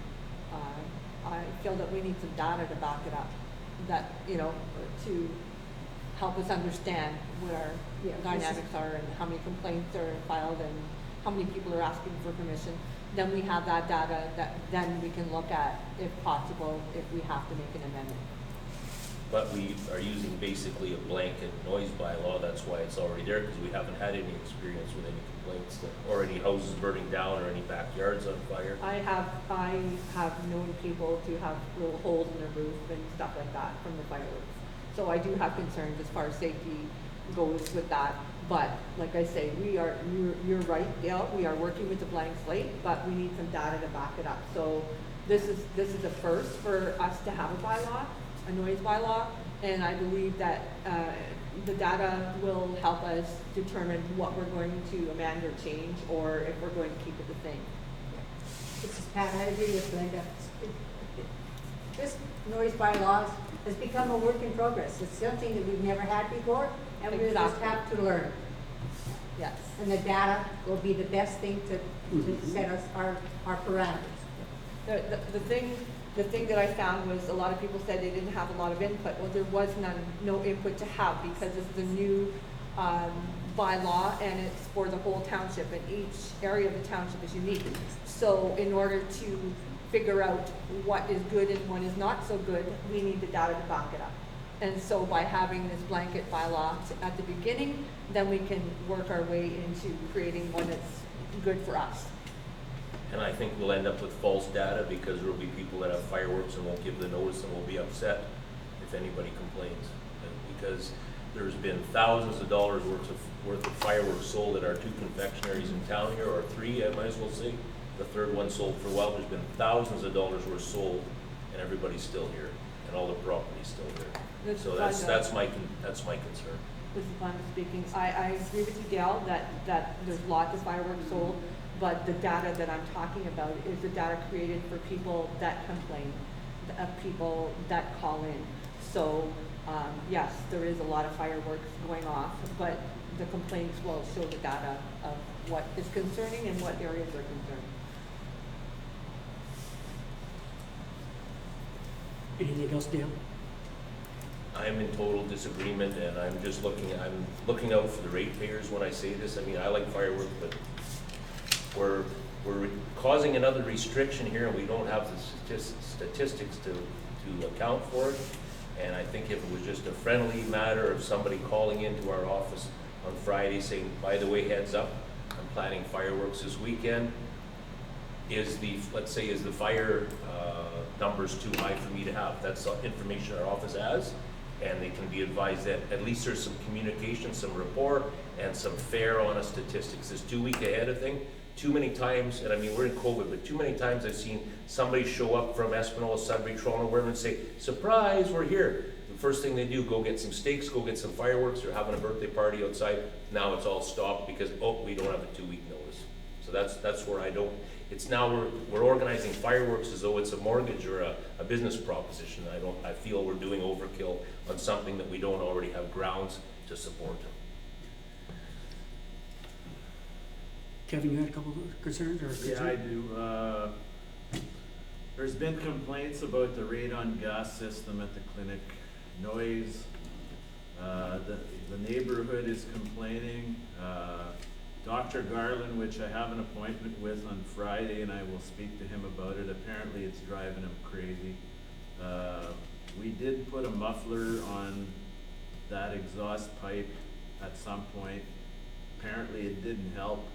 I feel that we need some data to back it up, that, to help us understand what our Yeah, this is- dynamics are and how many complaints are filed and how many people are asking for permission. Then we have that data that then we can look at, if possible, if we have to make an amendment. But we are using basically a blanket noise bylaw, that's why it's already there, because we haven't had any experience with any complaints or any houses burning down or any backyards on fire. I have known people to have little holes in their roof and stuff like that from the fireworks. So I do have concerns as far as safety goes with that. But like I say, you're right, Dale, we are working with a blank slate, but we need some data to back it up. So this is a first for us to have a bylaw, a noise bylaw, and I believe that the data will help us determine what we're going to amend or change, or if we're going to keep it the same. This is Pat, I agree with Linda. This noise bylaws has become a work in progress. It's something that we've never had before, and we just Exactly. have to learn. Yes. And the data will be the best thing to set us our parameters. The thing that I found was a lot of people said they didn't have a lot of input. Well, there was no input to have, because it's the new bylaw, and it's for the whole township, and each area of the township is unique. So in order to figure out what is good and what is not so good, we need the data to back it up. And so by having this blanket bylaw at the beginning, then we can work our way into creating one that's good for us. And I think we'll end up with false data, because there will be people that have fireworks and won't give the notice and will be upset if anybody complains. And because there's been thousands of dollars worth of fireworks sold at our 2 confectionaries in town here, or 3, I might as well say. The 3rd one sold for a while. There's been thousands of dollars worth sold, and everybody's still here, and all the property's still there. So that's my concern. This is Glenda speaking. I agree with you, Gail, that there's lots of fireworks sold, but the data that I'm talking about is the data created for people that complain, people that call in. So, yes, there is a lot of fireworks going off, but the complaints will show the data of what is concerning and what areas are concerning. Anything else, Dale? I'm in total disagreement, and I'm looking out for the ratepayers when I say this. I mean, I like fireworks, but we're causing another restriction here, and we don't have the statistics to account for it. And I think if it was just a friendly matter of somebody calling into our office on Friday saying, by the way, heads up, I'm planning fireworks this weekend, is the fire numbers too high for me to have? That's information our office has, and they can be advised that at least there's some communication, some rapport, and some fair, honest statistics. This 2 week ahead of thing, too many times, and I mean, we're in COVID, but too many times I've seen somebody show up from Espanola, Sudbury, Toronto, wherever, and say, surprise, we're here. The first thing they do, go get some steaks, go get some fireworks, they're having a birthday party outside. Now it's all stopped because, oh, we don't have a 2 week notice. So that's where I don't, it's now we're organizing fireworks as though it's a mortgage or a business proposition. I feel we're doing overkill on something that we don't already have grounds to support. Kevin, you had a couple of concerns or concerns? Yeah, I do. There's been complaints about the radon gas system at the clinic, noise. The neighborhood is complaining. Dr. Garland, which I have an appointment with on Friday, and I will speak to him about it. Apparently it's driving him crazy. We did put a muffler on that exhaust pipe at some point. Apparently it didn't help.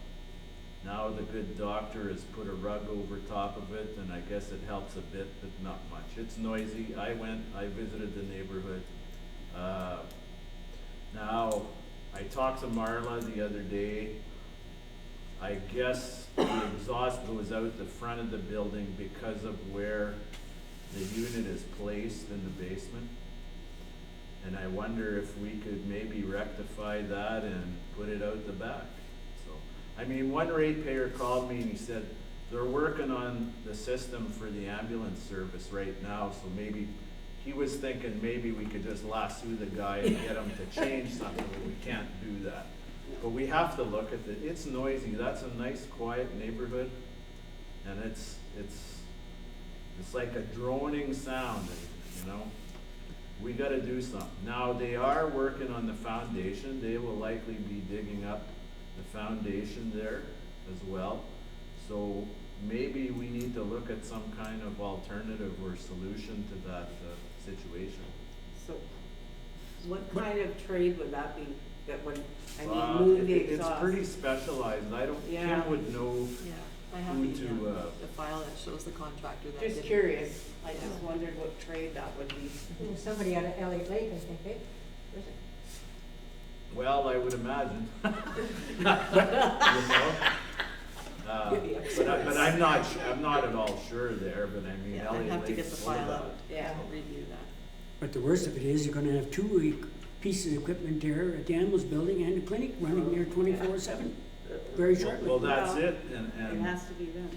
Now the good doctor has put a rug over top of it, and I guess it helps a bit, but not much. It's noisy. I visited the neighborhood. Now, I talked to Marla the other day. I guess the exhaust goes out the front of the building because of where the unit is placed in the basement. And I wonder if we could maybe rectify that and put it out the back. So, I mean, one ratepayer called me and he said, they're working on the system for the ambulance service right now, so maybe, he was thinking maybe we could just lasso the guy and get him to change something, but we can't do that. But we have to look at it. It's noisy. That's a nice, quiet neighborhood, and it's like a droning sound, you know. We got to do something. Now, they are working on the foundation. They will likely be digging up the foundation there as well. So maybe we need to look at some kind of alternative or solution to that situation. So what kind of trade would that be, that would, I Uh, mean, move the It's exhaust? pretty specialized, I don't, Yeah. Kim would know, Yeah, I have Who the, to, the file that shows the contractor that did Just it. curious, I just Yeah. wondered what trade that would be. There's somebody out of Elliott Lake, I think, eh? well, I would imagine. You know? But I'm not at all sure there, but I mean, Yeah, I'd Elliott have to get Lake's the full of file that. out, Yeah. I'll review that. But the worst of it is, you're gonna have two pieces of equipment there at the ambulance building and the clinic running there 24/7, very shortly. Well, that's Well, it, It and, has to be then.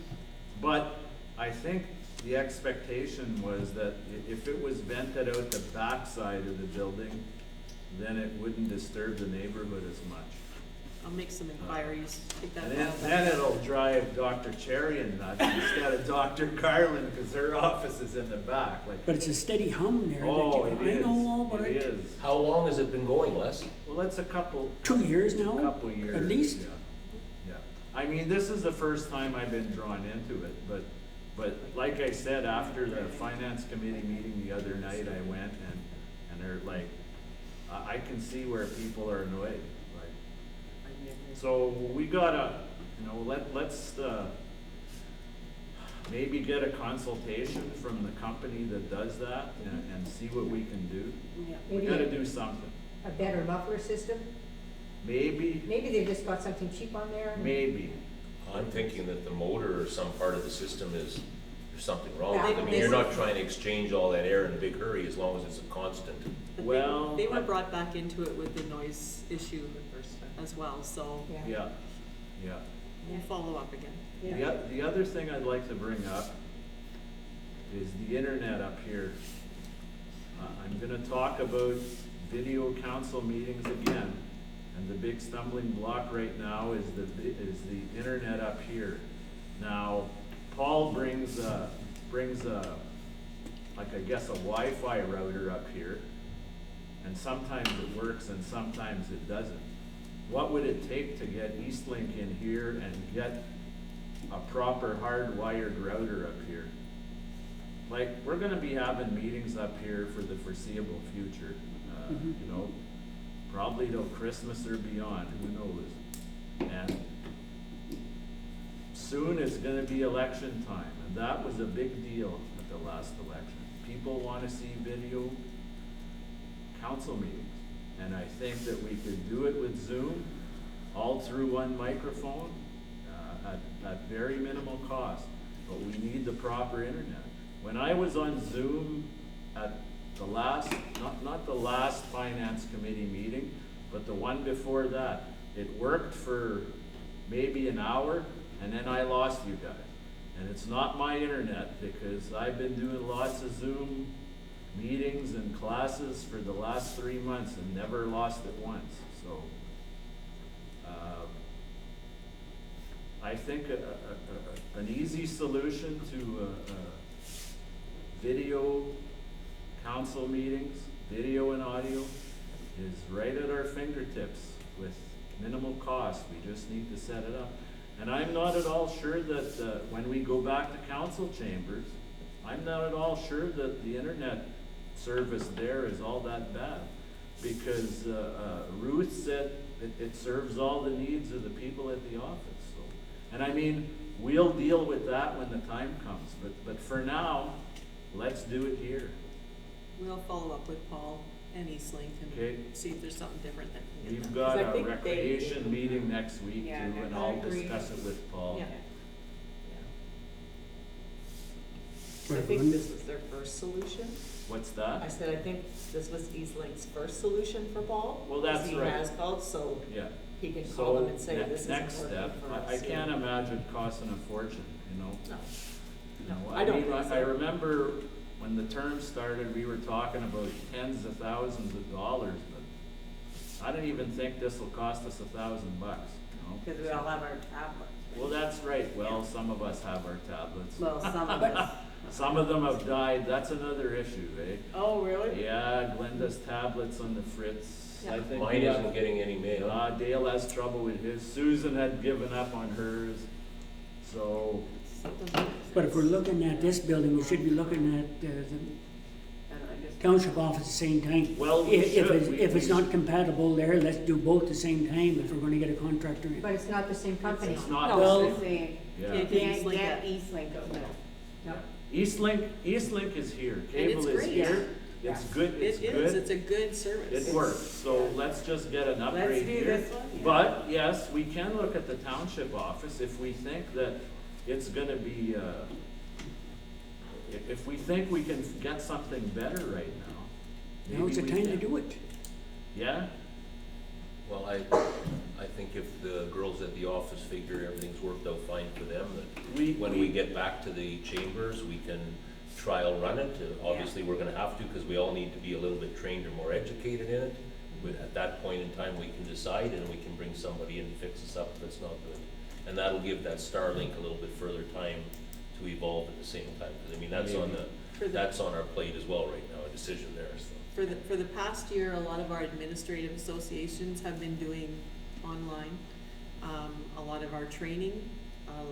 but I think the expectation was that if it was vented out the backside of the building, then it wouldn't disturb the neighborhood as much. I'll make some inquiries, take that And file then back. it'll drive Dr. Cherian nuts instead of Dr. Garland, because her office is in the back, like, But it's a steady hum there. that oh, you- it is, I know all about it it. is. How long has it been going, Les? Well, that's a couple. 2 years now, Couple years. at least. Yeah, yeah. I mean, this is the first time I've been drawn into it, but like I said, after the finance committee meeting the other night, I went and they're like, I can see where people are annoyed, like. So we gotta, you know, let's, maybe get a consultation from the company that does that and see what we can do. Yeah. We Maybe gotta do something. a better muffler system. Maybe, Maybe they've just got something cheap on there. maybe. I'm thinking that the motor or some part of the system is, there's something wrong with it. I mean, They- you're not trying to exchange all that air in a big hurry as long as it's a constant. But Well, they were brought back into it with the noise issue as well, so Yeah, yeah. we'll follow up again. The other thing I'd like to bring up is the internet up here. I'm gonna talk about video council meetings again, and the big stumbling block right now is the internet up here. Now, Paul brings like, I guess, a Wi-Fi router up here, and sometimes it works and sometimes it doesn't. What would it take to get Eastlink in here and get a proper hardwired router up here? Like, we're gonna be having meetings up here for the foreseeable future, you know, probably till Christmas or beyond, who knows? And soon it's gonna be election time, and that was a big deal at the last election. People wanna see video council meetings, and I think that we could do it with Zoom, all through one microphone, at very minimal cost, but we need the proper internet. When I was on Zoom at the last, not the last finance committee meeting, but the one before that, it worked for maybe an hour, and then I lost you guys. And it's not my internet, because I've been doing lots of Zoom meetings and classes for the last 3 months and never lost it once, so. I think an easy solution to video council meetings, video and audio, is right at our fingertips with minimal cost. We just need to set it up. And I'm not at all sure that when we go back to council chambers, I'm not at all sure that the internet service there is all that bad. Because Ruth said it serves all the needs of the people at the office. So, and I mean, we'll deal with that when the time comes. But for now, let's do it here. We'll follow up with Paul and Eastlink Okay. and see if there's something different that can get We've done. got I a think recreation meeting next week too, Yeah, and I I'll agree. discuss it with Paul. Yeah. But I if think one- this was their first solution. What's I that? said, I think this was Eastlink's first solution for Paul. Well, that's He right. has called, so Yeah. he can call So, them and say, this isn't next working step, for us. I can't imagine costing a fortune, you know? No, You know, I don't mean, think so. I remember when the term started, we were talking about tens of thousands of dollars, but I don't even think this will cost us $1,000, you know? Because we all have our tablets. Well, that's right. Well, some of us have our tablets. Well, some of us. Some of them have died. That's another issue, eh? Oh, really? Yeah, Glenda's tablets on the fritz. I think Mine we isn't have- getting any mail. Dale has trouble with his. Susan had given up on hers. So, Something like But if we're looking at this building, we should be looking at the And I just township office at the same time. Well, we should. If it's not compatible there, let's do both at the same time if we're gonna get a contractor in. But it's not the same company. It's not No, the Well- same. it's saying, Yeah. Can't can't Eastlink get that. Eastlink out there. Eastlink is here, And it's cable is great. here, it's good, it's It is, good, it's a good service. it works, so let's just get an upgrade do here. this one, yeah. But, yes, we can look at the township office if we think that it's gonna be, if we think we can get something better right now. Now it's the maybe we time to can. do it. Yeah, Well, I think if the girls at the office figure everything's worked out fine for them, that when we get back to the chambers, we can trial run it. Obviously, we're gonna have to, because we all need to be a little bit trained or more educated in it. But at that point in time, we can decide, and we can bring somebody in and fix us up if it's not good. And that'll give that Starlink a little bit further time to evolve at the same time, because I mean, that's on our plate as well right now, a decision there, so. For the past year, a lot of our administrative associations have been doing online, a lot of our training,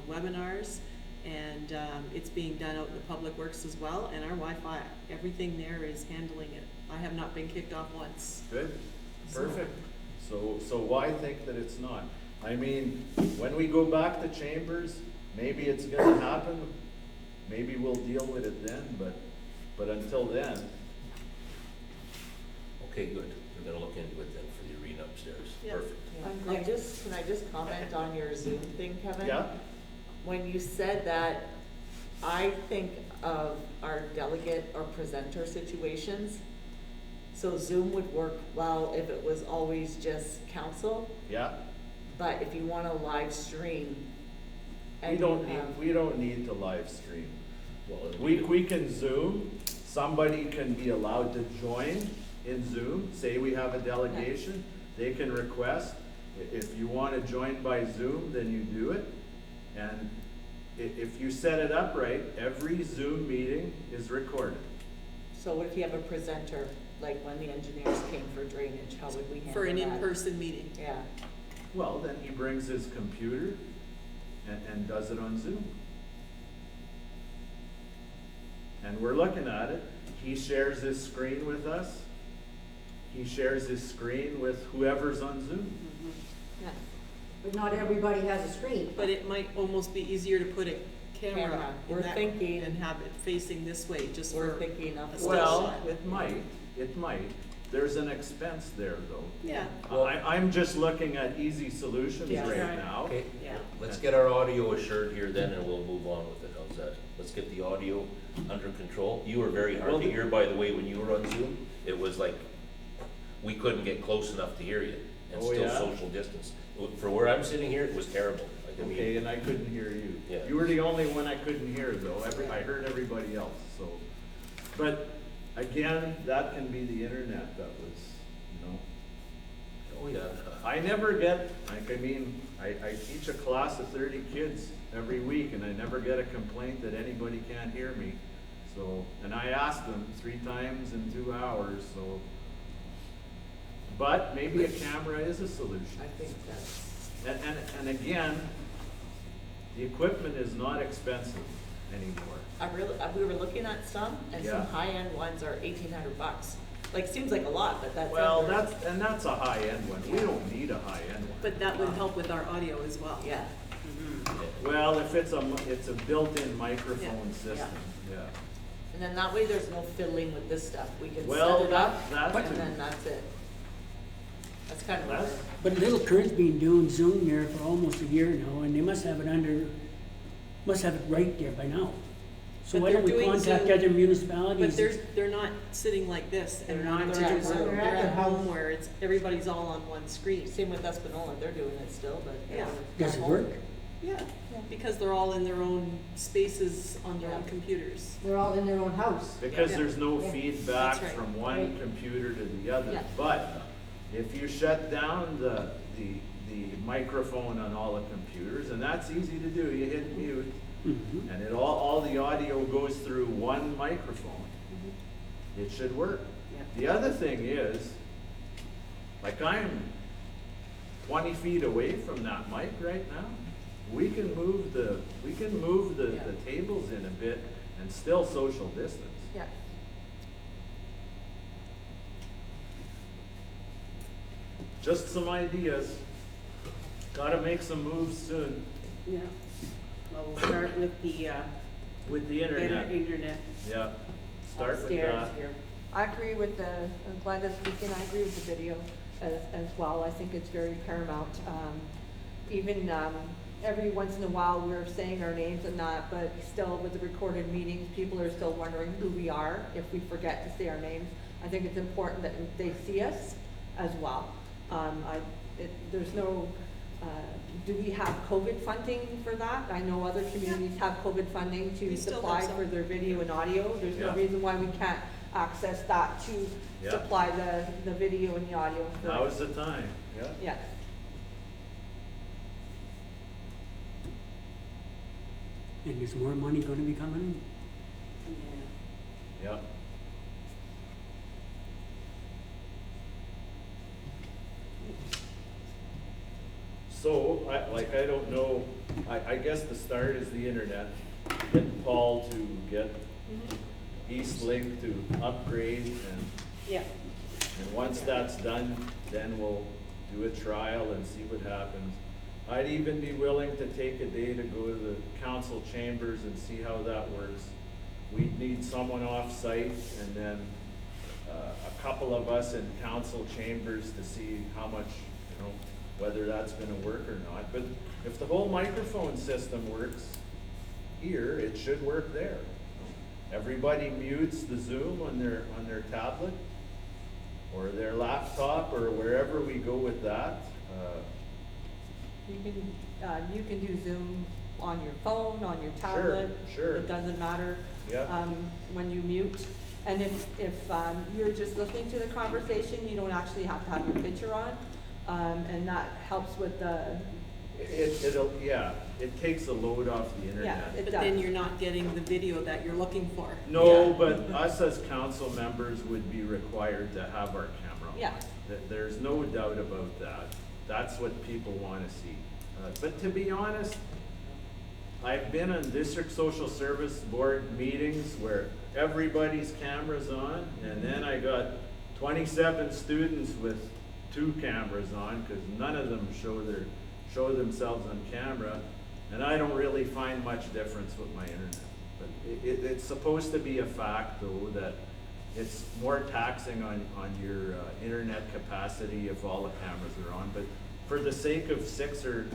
webinars, and it's being done out in the public works as well, and our Wi-Fi, everything there is handling it. I have not been kicked off once. good, perfect. So why think that it's not? I mean, when we go back to chambers, maybe it's gonna happen, maybe we'll deal with it then, but until then, Okay, good. We're gonna look into it then for the arena upstairs. Yeah. Perfect. Can I just comment on your Zoom thing, Kevin? yeah, When you said that, I think of our delegate or presenter situations. So Zoom would work well if it was always just council, yeah. but if you wanna live stream. We and don't you need, have- we don't need to live stream. Well, it'll We be- can Zoom, somebody can be allowed to join in Zoom, say we have a delegation, they can request. If you wanna join by Zoom, then you do it. And if you set it up right, every Zoom meeting is recorded. So what if you have a presenter, like when the engineers came for drainage, how would we handle that? For an in-person meeting. Yeah, Well, then he brings his computer and does it on Zoom. And we're looking at it, he shares his screen with us. He shares his screen with whoever's on Zoom. yeah. But not everybody has a screen. But it might almost be easier to put a camera Camera. in We're that thinking- and have it facing this way, just We're for, thinking of. a still Well, shot. it might. There's an expense there, though. yeah. I'm just looking at easy solutions Yeah. right Right. now. Okay, Yeah. let's get our audio assured here then, and we'll move on with it. How's that? Let's get the audio under control. You were very hard Well, to hear, by the way, when you were on Zoom. It was like, we couldn't get close enough to hear you, and Oh, still yeah? social distance. For where I'm sitting here, it was terrible. Like, I mean, Okay, and I couldn't hear you. Yeah. You were the only one I couldn't hear, though. I heard everybody else, so. But again, that can be the internet that was, you know. Oh, yeah. I never get, I teach a class of 30 kids every week, and I never get a complaint that anybody can't hear me. So, and I asked them 3 times in 2 hours, so. But maybe a camera is a solution. I think that's, And again, the equipment is not expensive anymore. we were looking at some, and some Yeah. high-end ones are $1,800. Like, seems like a lot, but that's. Well, under- that's a high-end one. We don't need a high-end one. But that would help with our audio as well. Yeah, Well, if it's a built-in microphone Yeah. system, yeah. and then that way there's no fiddling with this stuff. We can Well, set it up, that's- and then that's it. That's kind of what That's- But Little Kern's been doing Zoom there for almost a year now, and they must have it right there by now. So But why don't we they're doing contact Zoom- other municipalities? But they're not sitting like this and They're not not to do doing Zoom. Zoom. They're They're at at their home house. where it's, everybody's all on one screen. Same with Espanola, they're doing it still, but. Yeah. Does it work? Yeah, because they're all in their own spaces on their own Yeah. computers. They're all in their own house. Because Yeah. there's no Yeah. feedback That's right. from one Right. computer to the other. Yeah. But if you shut down the microphone on all the computers, and that's easy to do, you hit mute, Mhm. and it all the audio goes through one microphone, it should work. Yeah. The other thing is, like I'm 20 feet away from that mic right now, we can move the Yeah. tables in a bit and still social distance. Yeah, Just some ideas. Gotta make some moves soon Yeah. Well, we'll start with the, with the internet. internet Yeah, start with upstairs that. here. I agree with Glenda speaking, I agree with the video as well. I think it's very paramount. Even, every once in a while, we're saying our names and that, but still with the recorded meetings, people are still wondering who we are if we forget to say our names. I think it's important that they see us as well. There's no, do we have COVID funding for that? I know other communities have COVID funding to We still supply have some. for their video and audio. There's no Yeah. reason why we can't access that to Yeah. supply the video and the audio. for- Now is the time, yeah. Yes. And is more money gonna be coming Yeah. Yeah. So, I don't know, I guess the start is the internet. Get Paul to get East Link to upgrade, Yeah. and once that's done, then we'll do a trial and see what happens. I'd even be willing to take a day to go to the council chambers and see how that works. We'd need someone off-site, and then a couple of us in council chambers to see how much, whether that's gonna work or not. But if the whole microphone system works here, it should work there. Everybody mutes the Zoom on their tablet or their laptop or wherever we go with that. You can do Zoom on your phone, on your tablet. Sure. It doesn't matter. Yeah. When you mute. And if you're just listening to the conversation, you don't actually have to have your picture on. And that helps with the, It takes a load off the internet. yeah, it But does. then you're not getting the video that you're looking for. No, Yeah. but us as council members would be required to have our camera on. Yeah. There's no doubt about that. That's what people wanna see. But to be honest, I've been on district social service board meetings where everybody's camera's on, and then I got 27 students with 2 cameras on, cause none of them show themselves on camera, and I don't really find much difference with my internet. But it's supposed to be a fact though, that it's more taxing on your internet capacity if all the cameras are on, but for the sake of 7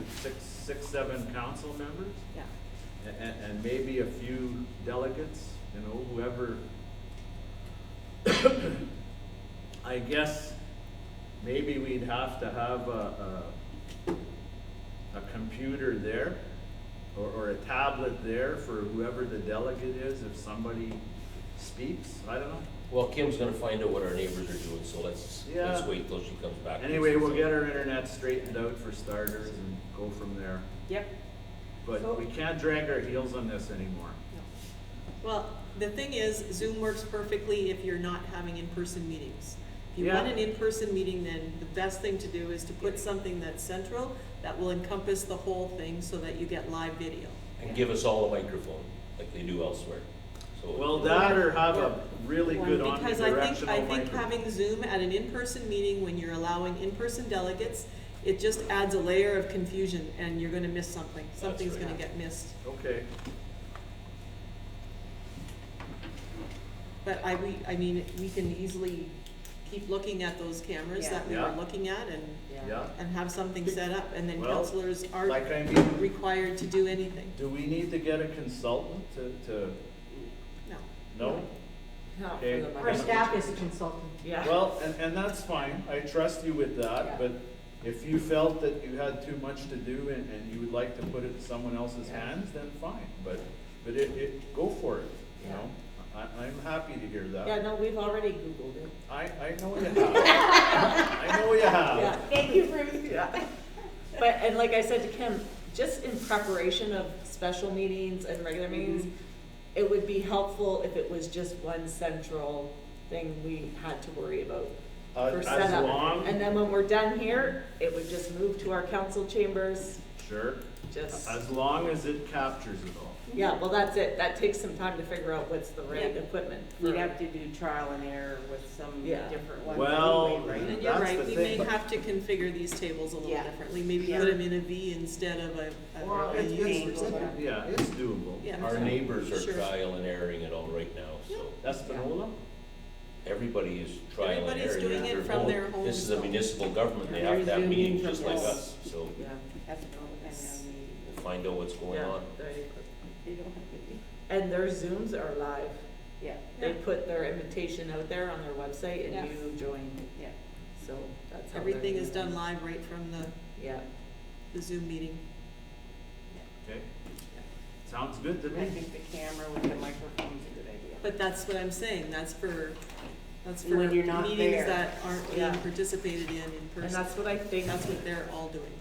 council members, Yeah. and maybe a few delegates, whoever, I guess maybe we'd have to have a computer there or a tablet there for whoever the delegate is if somebody speaks. I don't know. Well, Kim's gonna find out what our neighbors are doing, so let's Yeah. wait till she comes back. Anyway, we'll get our internet straightened out for starters and go from there. Yep. But we can't drag our heels on this anymore. Well, the thing is, Zoom works perfectly if you're not having in-person meetings. If you want Yeah. an in-person meeting, then the best thing to do is to put something that's central, that will encompass the whole thing so that you get live video. And give us all a microphone, like they do elsewhere, so. Well, that or have a really good Because I omnidirectional think microphone. having Zoom at an in-person meeting, when you're allowing in-person delegates, it just adds a layer of confusion and you're gonna miss something. Something's right. gonna get missed. Okay. But I mean, we can easily keep looking at those cameras Yeah. that we Yeah. were looking at Yeah. and have something set up, and then Well, counselors aren't Like, I mean, required to do anything. do we need to get a consultant to, No. no? Not for Okay. the Our money. staff is a consultant. Yeah. Well, and that's fine, I trust you with that, Yeah. but if you felt that you had too much to do and you would like to put it in someone else's hands, then fine, but go for it, you Yeah. know? I'm happy to hear that. Yeah, no, we've already Googled it. I know you have. I know you Yeah, have. thank you, Ruth. Yeah. But, and like I said to Kim, just in preparation of special meetings and regular meetings, it would be helpful if it was just one central thing we had to worry about for As setup. long, And then when we're done here, it would just move to our council chambers sure, just, As long as it captures it all. yeah, well, that's it. That takes some time to figure out what's the right Yeah. equipment. We'd for- have to do trial and error with some Yeah. different ones Well, anyway, right? And you're That's right, the we thing, may but- have to configure these tables a little Yeah. differently, maybe Yeah. put them in a V instead of a Well, a it's U or painful, something. Yeah, it's doable. Yeah. Our neighbors are Sure. trial and erroring it all right now, so Espanola? everybody is trial and Everybody's erroring doing at it their from their home. This is a homes, though. municipal government, they Yeah, have to have they're meetings zooming just from like home. us, so Yeah. That's no, and then we'll find out what's going Yeah, on. they don't have to be, And their Zooms are live. yeah, They put their invitation out there on their website and Yeah. you join, yeah. so that's how Everything they're is doing done it. live right from Yeah. the Zoom meeting. Okay. Sounds good to I me. think the camera with the microphone's a good idea. But that's what I'm saying, that's for When you're not meetings there. that aren't being Yeah. participated in And person. that's what I think. That's what they're all doing.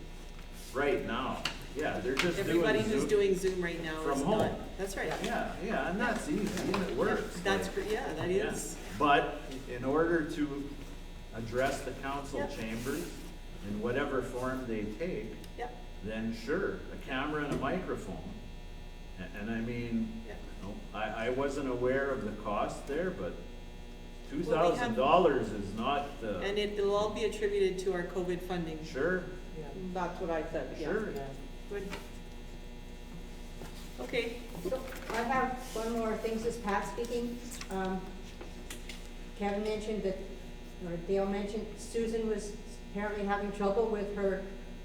Right now, yeah, they're just doing Everybody who's Zoom. doing Zoom right now From is home. not, that's right. Yeah, yeah, and that's easy, and it works. That's, like- great. Yeah, that Yeah. is. But in order to address the council Yep. chambers in whatever form they take, Yep. then sure, a camera and a microphone. And I mean, Yep. you know, I wasn't aware of the cost there, but $2,000 is not, And it'll all be attributed to our COVID funding. sure, Yeah. That's what I said, yeah. sure. Yeah. Good. Okay, So I have one more thing, this Pat speaking. Kevin mentioned that, or Dale mentioned Susan was apparently having trouble with her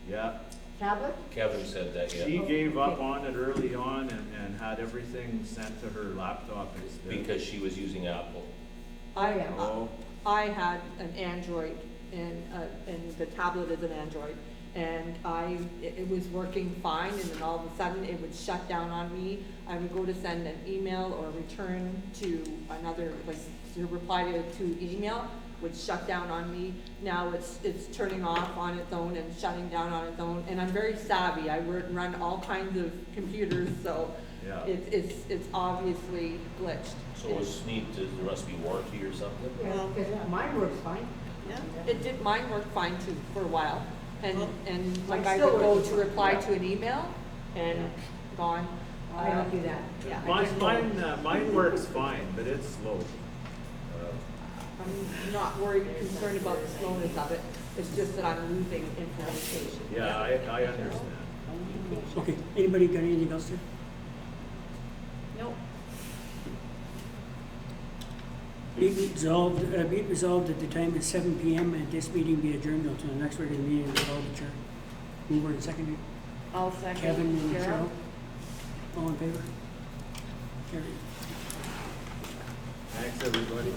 Yeah, tablet. Kevin said that, she yeah, gave up on it early on and had everything sent to her laptop instead. because she was using Apple. Oh, yeah. Oh, I had an Android and the tablet is an Android. And it was working fine and then all of a sudden it would shut down on me. I would go to send an email or return to another, like to reply to email, would shut down on me. Now it's turning off on its own and shutting down on its own. And I'm very savvy. I run all kinds of computers, so yeah. it's obviously glitched. So it's neat, there must be warranty or something? Yeah, because mine works fine. yeah. It did, mine worked fine too for a while. And like Mine I still would go works. to reply Yeah. to an email and gone. I don't do that. Yeah. Mine works fine, but it's slow. I'm not worried, concerned about the slowness of it. It's just that I'm losing information. Yeah, I understand. Okay, anybody got anything else there? Nope. Be it resolved at the time at 7 PM and this meeting be adjourned until the next regular meeting of the chair. Mover and seconded, I'll second. Kevin and Cheryl. Cheryl. All in favor? Carried. Thanks, everybody.